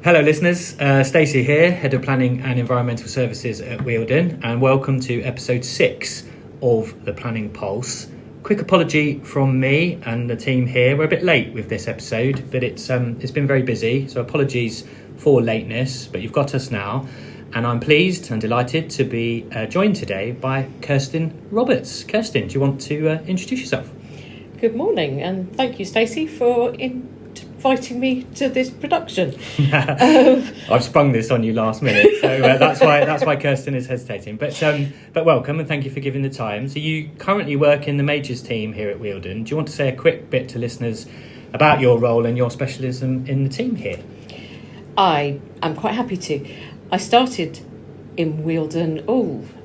Hello listeners, Stacey here, Head of Planning and Environmental Services at Wealden, and welcome to episode 6 of the Planning Pulse. Quick apology from me and the team here. We're a bit late with this episode, but it's been very busy, so apologies for lateness, but you've got us now. And I'm pleased and delighted to be joined today by Kirstin Roberts. Kirstin, do you want to introduce yourself? Good morning, and thank you, Stacey, for inviting me to this production. I've sprung this on you last minute, so that's why Kirstin is hesitating. But welcome, and thank you for giving the time. So you currently work in the Majors team here at Wealden. Do you want to say a quick bit to listeners about your role and your specialism in the team here? I am quite happy to. I started in Wealden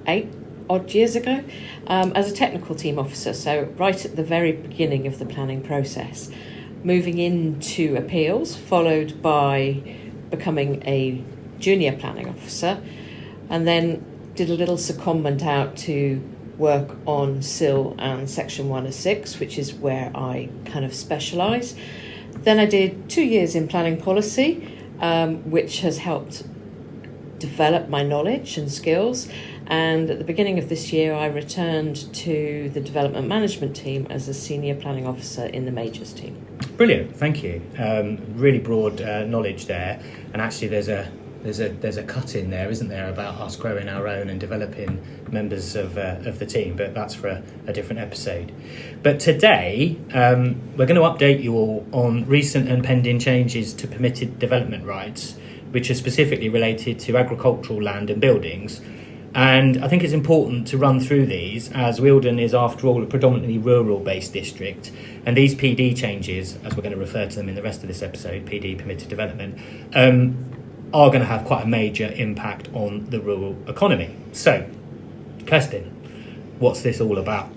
8 odd years ago as a technical team officer, so right at the very beginning of the planning process, moving into appeals, followed by becoming a junior planning officer, and then did a little secondment out to work on SIL and Section 106, which is where I kind of specialise. Then I did 2 years in planning policy, which has helped develop my knowledge and skills. And at the beginning of this year, I returned to the development management team as a senior planning officer in the Majors team. Brilliant, thank you. Really broad knowledge there, and actually there's a cut in there, isn't there, about us growing our own and developing members of the team, but that's for a different episode. But today we're going to update you all on recent and pending changes to permitted development rights, which are specifically related to agricultural land and buildings. And I think it's important to run through these, as Wealden is, after all, a predominantly rural-based district, and these PD changes, as we're going to refer to them in the rest of this episode, PD permitted development, are going to have quite a major impact on the rural economy. So, Kirstin, what's this all about?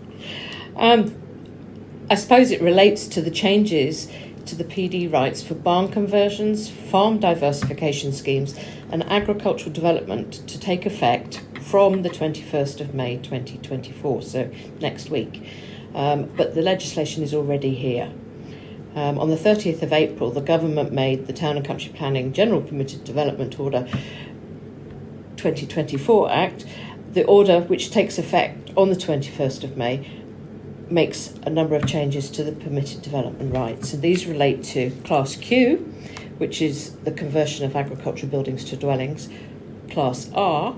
I suppose it relates to the changes to the PD rights for barn conversions, farm diversification schemes and agricultural development to take effect from the 21st of May 2024, so next week. But the legislation is already here. On the 30th of April, the government made the Town and Country Planning General Permitted Development Order 2024 Act. The order, which takes effect on the 21st of May, makes a number of changes to the permitted development rights. And these relate to Class Q, which is the conversion of agricultural buildings to dwellings. Class R,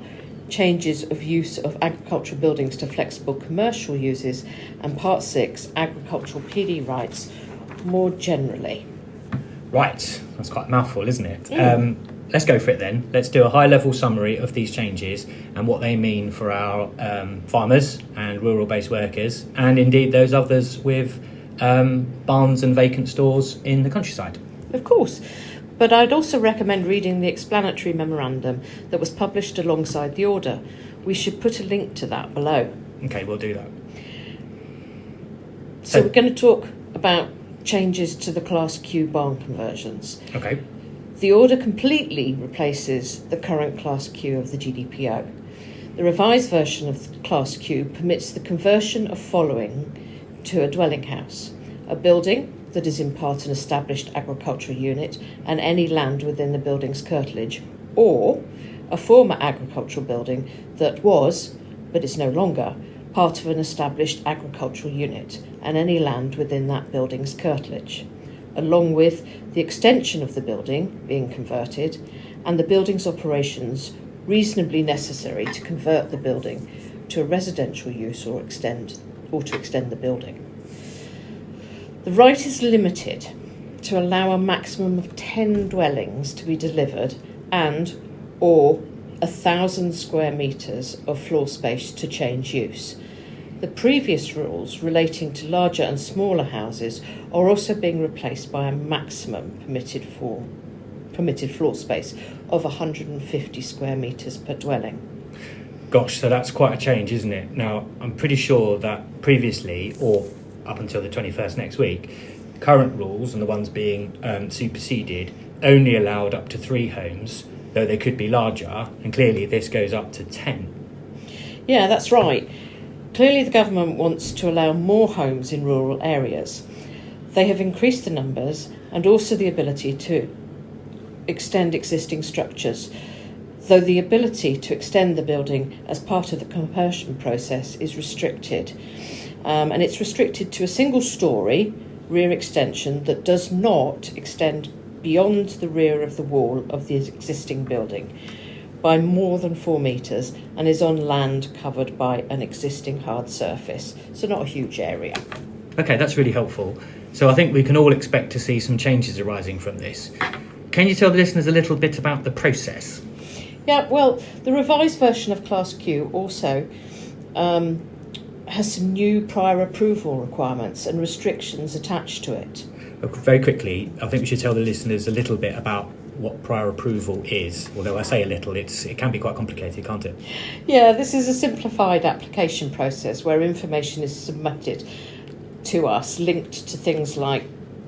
changes of use of agricultural buildings to flexible commercial uses. And Part 6, agricultural PD rights more generally. Right, that's quite a mouthful, isn't it? Let's go for it then. Let's do a high-level summary of these changes and what they mean for our farmers and rural-based workers, and indeed those others with barns and vacant stores in the countryside. Of course, but I'd also recommend reading the explanatory memorandum that was published alongside the order. We should put a link to that below. Okay, we'll do that. So we're going to talk about changes to the Class Q barn conversions. Okay. The order completely replaces the current Class Q of the GDPO. The revised version of Class Q permits the conversion of following to a dwelling house: a building that is in part an established agricultural unit and any land within the building's curtilage, or a former agricultural building that was, but is no longer, part of an established agricultural unit and any land within that building's curtilage, along with the extension of the building being converted and the building's operations reasonably necessary to convert the building to a residential use or to extend the building. The right is limited to allow a maximum of 10 dwellings to be delivered and or 1,000 square metres of floor space to change use. The previous rules relating to larger and smaller houses are also being replaced by a maximum permitted floor space of 150 square metres per dwelling. Gosh, so that's quite a change, isn't it? Now, I'm pretty sure that previously, or up until the 21st next week, current rules and the ones being superseded only allowed up to 3 homes, though they could be larger, and clearly this goes up to 10. Yeah, that's right. Clearly the government wants to allow more homes in rural areas. They have increased the numbers and also the ability to extend existing structures, though the ability to extend the building as part of the conversion process is restricted. And it's restricted to a single storey rear extension that does not extend beyond the rear of the wall of the existing building by more than 4 metres and is on land covered by an existing hard surface. So not a huge area. Okay, that's really helpful. So I think we can all expect to see some changes arising from this. Can you tell the listeners a little bit about the process? Yeah, well, the revised version of Class Q also has some new prior approval requirements and restrictions attached to it. Very quickly, I think we should tell the listeners a little bit about what prior approval is. Although I say a little, it can be quite complicated, can't it? Yeah, this is a simplified application process where information is submitted to us linked to things like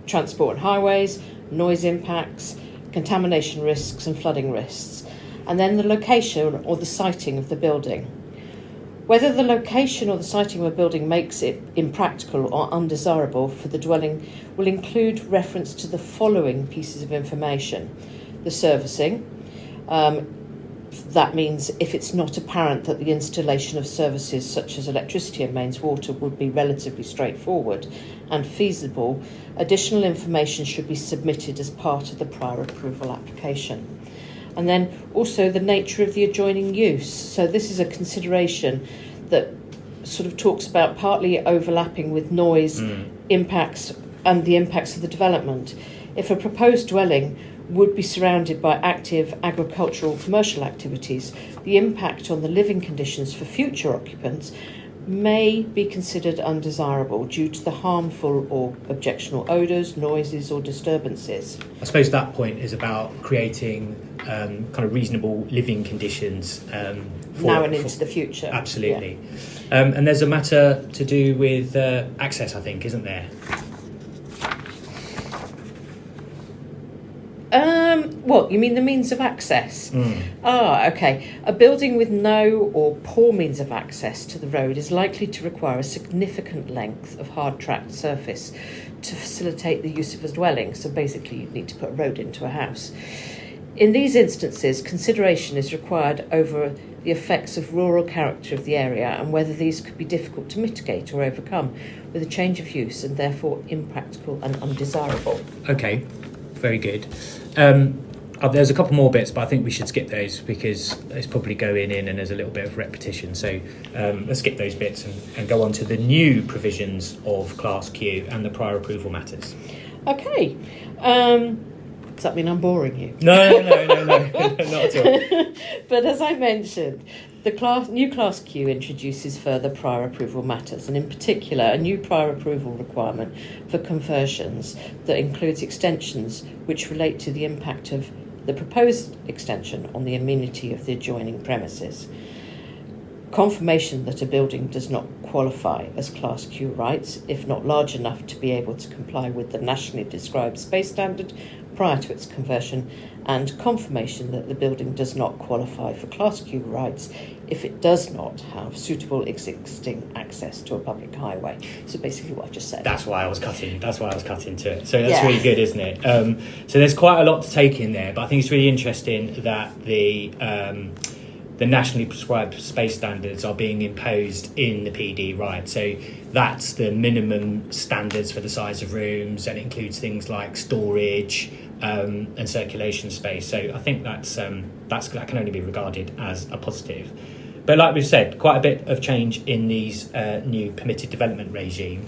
transport and highways, noise impacts, contamination risks and flooding risks, and then the location or the siting of the building. Whether the location or the siting of a building makes it impractical or undesirable for the dwelling will include reference to the following pieces of information. The servicing. That means if it's not apparent that the installation of services such as electricity and mains water would be relatively straightforward and feasible, additional information should be submitted as part of the prior approval application. And then also the nature of the adjoining use. So this is a consideration that sort of talks about partly overlapping with noise impacts and the impacts of the development. If a proposed dwelling would be surrounded by active agricultural commercial activities, the impact on the living conditions for future occupants may be considered undesirable due to the harmful or objectionable odours, noises or disturbances. I suppose that point is about creating kind of reasonable living conditions now and into the future. Absolutely. Yeah. And there's a matter to do with access, I think, isn't there? What, you mean the means of access? Okay. A building with no or poor means of access to the road is likely to require a significant length of hard tracked surface to facilitate the use of a dwelling. So basically you'd need to put a road into a house. In these instances, consideration is required over the effects of rural character of the area and whether these could be difficult to mitigate or overcome with a change of use and therefore impractical and undesirable. Okay, very good. There's a couple more bits, but I think we should skip those because it's probably going in and there's a little bit of repetition. So let's skip those bits and go on to the new provisions of Class Q and the prior approval matters. Okay. Does that mean I'm boring you? No, not at all. But as I mentioned, the new Class Q introduces further prior approval matters, and in particular a new prior approval requirement for conversions that includes extensions which relate to the impact of the proposed extension on the amenity of the adjoining premises. Confirmation that a building does not qualify as Class Q rights, if not large enough to be able to comply with the nationally described space standard prior to its conversion, and confirmation that the building does not qualify for Class Q rights if it does not have suitable existing access to a public highway. So basically what I've just said. That's why I was cutting to it. So that's really good, isn't it? So there's quite a lot to take in there, but I think it's really interesting that the nationally prescribed space standards are being imposed in the PD, right? So that's the minimum standards for the size of rooms, and it includes things like storage and circulation space. So I think that can only be regarded as a positive. But like we've said, quite a bit of change in these new permitted development regime.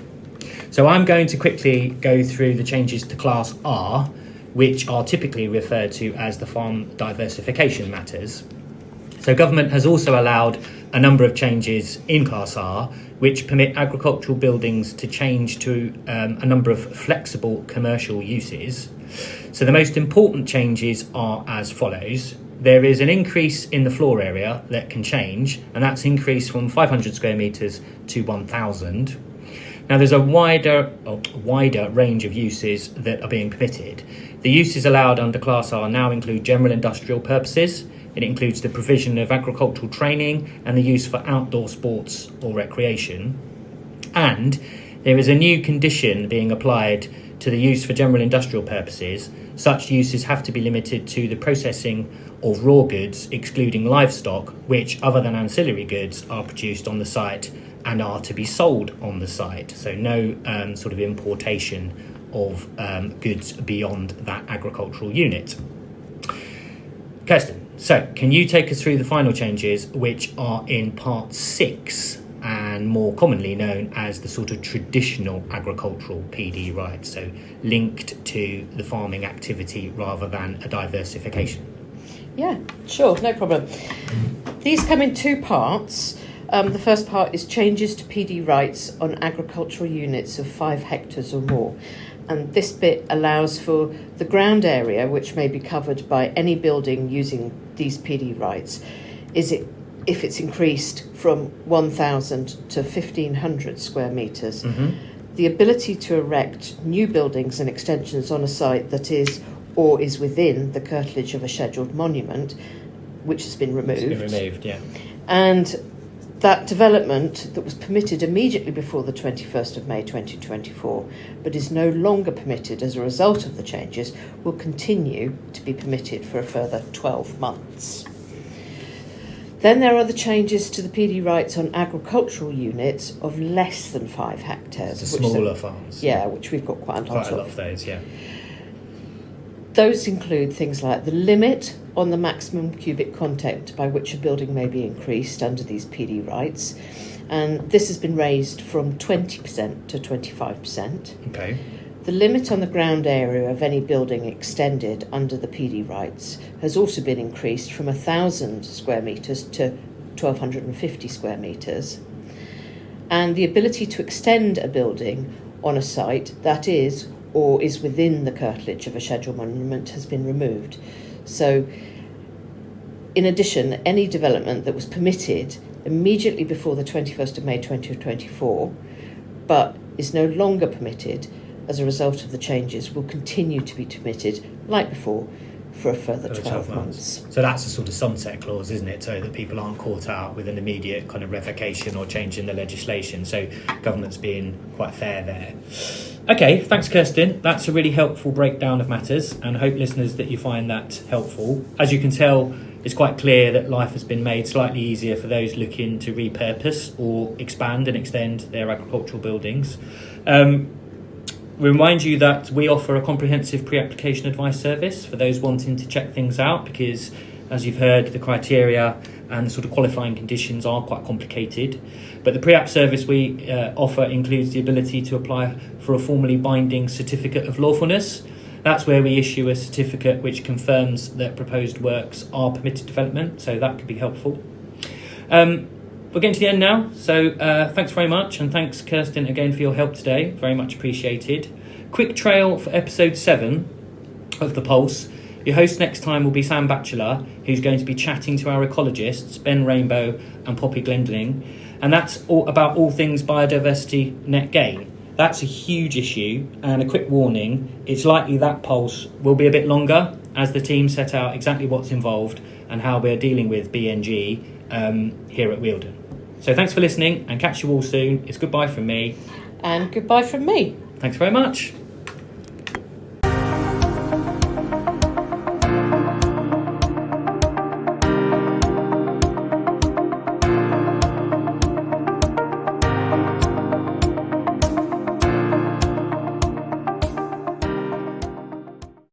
So I'm going to quickly go through the changes to Class R, which are typically referred to as the farm diversification matters. So government has also allowed a number of changes in Class R, which permit agricultural buildings to change to a number of flexible commercial uses. So the most important changes are as follows. There is an increase in the floor area that can change, and that's increased from 500 square metres to 1,000. Now there's a wider range of uses that are being permitted. The uses allowed under Class R now include general industrial purposes. It includes the provision of agricultural training and the use for outdoor sports or recreation. And there is a new condition being applied to the use for general industrial purposes, such uses have to be limited to the processing of raw goods, excluding livestock, which, other than ancillary goods, are produced on the site and are to be sold on the site. So no sort of importation of goods beyond that agricultural unit. Kirstin, so can you take us through the final changes, which are in part 6 and more commonly known as the sort of traditional agricultural PD rights, so linked to the farming activity rather than a diversification? Yeah, sure, no problem. These come in 2 parts. The first part is changes to PD rights on agricultural units of 5 hectares or more. And this bit allows for the ground area, which may be covered by any building using these PD rights, if it's increased from 1,000 to 1,500 square metres. The ability to erect new buildings and extensions on a site that is or is within the curtilage of a scheduled monument, which has been removed. It's been removed, yeah. And that development that was permitted immediately before the 21st of May 2024, but is no longer permitted as a result of the changes, will continue to be permitted for a further 12 months. Then there are the changes to the PD rights on agricultural units of less than 5 hectares. The smaller farms. Yeah, which we've got quite a lot of those, yeah. Those include things like the limit on the maximum cubic content by which a building may be increased under these PD rights, and this has been raised from 20% to 25%. Okay. The limit on the ground area of any building extended under the PD rights has also been increased from 1,000 square metres to 1,250 square metres. And the ability to extend a building on a site that is or is within the curtilage of a scheduled monument has been removed. So, in addition, any development that was permitted immediately before the 21st of May 2024, but is no longer permitted as a result of the changes, will continue to be permitted, like before, for a further 12 months. So that's a sort of sunset clause, isn't it? So that people aren't caught out with an immediate kind of revocation or change in the legislation. So government's being quite fair there. Okay, thanks, Kirstin. That's a really helpful breakdown of matters, and I hope, listeners, that you find that helpful. As you can tell, it's quite clear that life has been made slightly easier for those looking to repurpose or expand and extend their agricultural buildings. We remind you that we offer a comprehensive pre-application advice service for those wanting to check things out, because, as you've heard, the criteria and the sort of qualifying conditions are quite complicated. But the pre-app service we offer includes the ability to apply for a formally binding certificate of lawfulness. That's where we issue a certificate which confirms that proposed works are permitted development, so that could be helpful. We're getting to the end now, so thanks very much, and thanks, Kirstin, again for your help today. Very much appreciated. Quick trail for episode 7 of The Pulse. Your host next time will be Sam Batchelor, who's going to be chatting to our ecologists, Ben Rainbow and Poppy Glendling, and that's about all things biodiversity net gain. That's a huge issue, and a quick warning, it's likely that Pulse will be a bit longer as the team set out exactly what's involved and how we're dealing with BNG here at Wealden. So thanks for listening, and catch you all soon. It's goodbye from me. And goodbye from me. Thanks very much.